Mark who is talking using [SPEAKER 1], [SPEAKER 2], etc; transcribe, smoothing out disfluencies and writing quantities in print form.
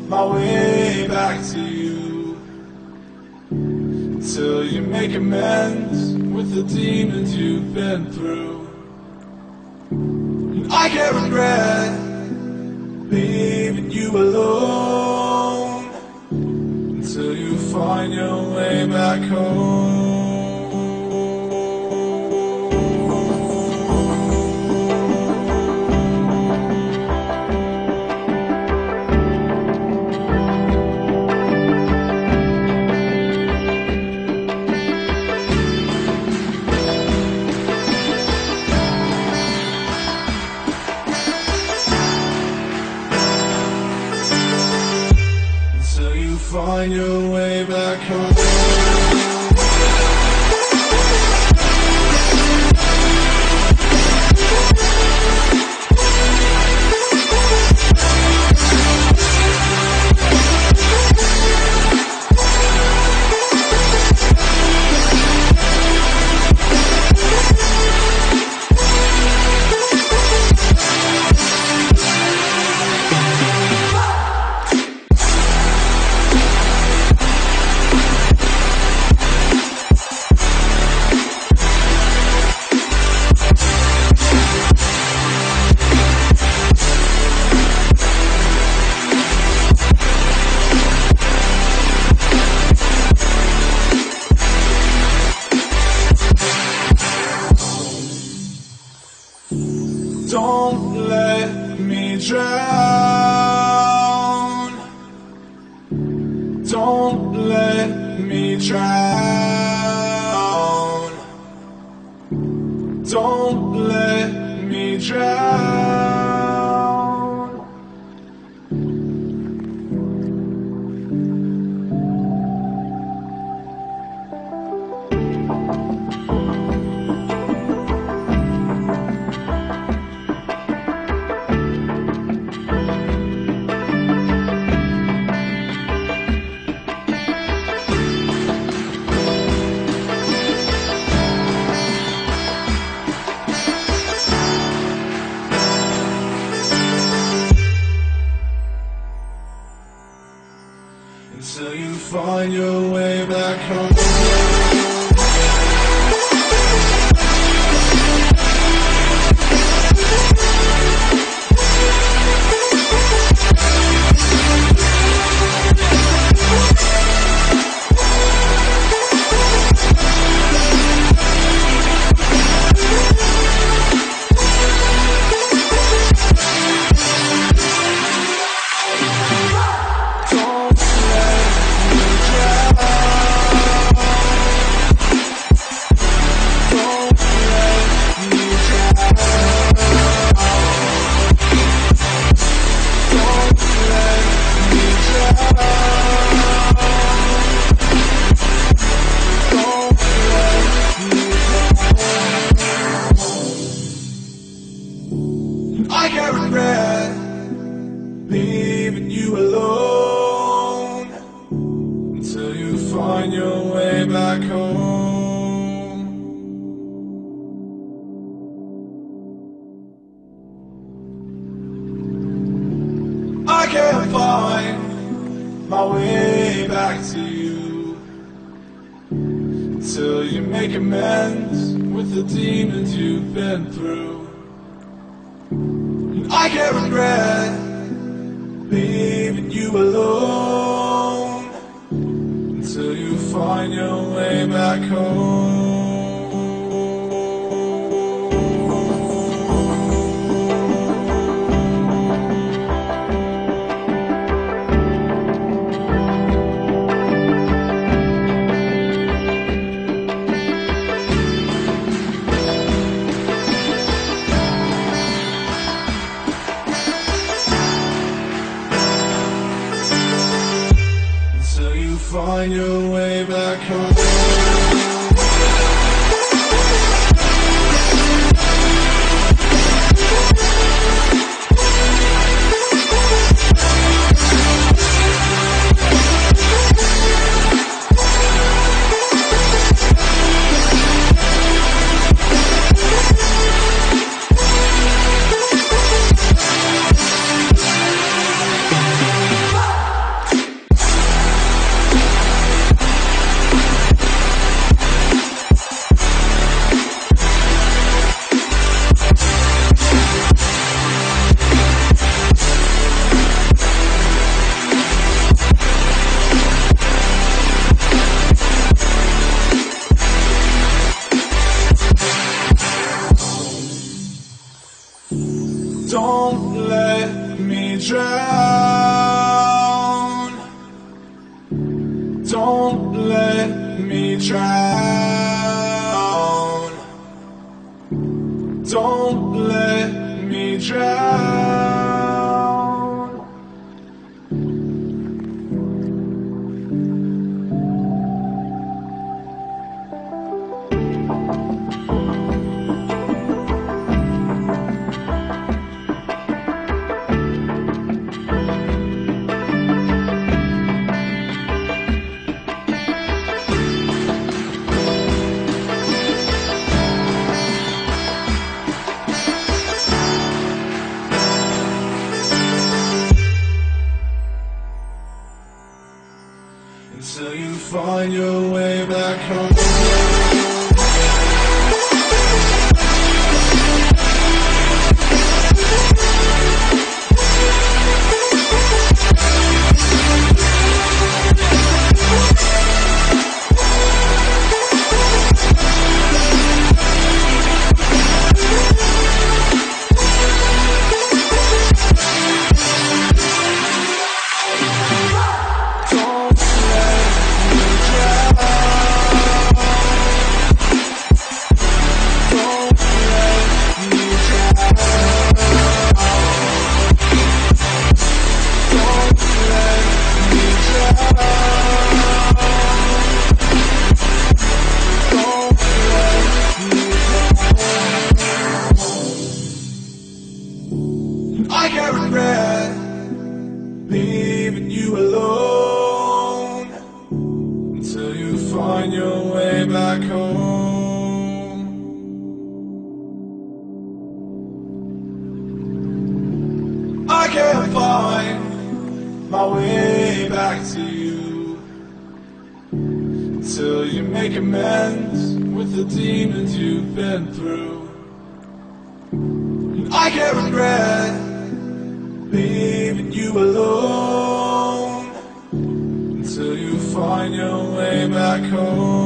[SPEAKER 1] my way back to you, until you make amends with the demons you've been through. And I can't regret leaving you alone until you find your way back home. Find your way back home. Don't let me drown. Don't let me drown. Don't let me drown. Until you find your way back home. I can't regret leaving you alone until you find your way back home. I can't find my way back to you until you make amends with the demons you've been through. I can't regret leaving you alone until you find your way back home. Find your way back home. Don't let me drown. Don't let me drown. Don't let me drown. Until you find your way back home. I can't regret leaving you alone until you find your way back home. I can't find my way back to you until you make amends with the demons you've been through. I can't regret leaving you alone until you find your way back home.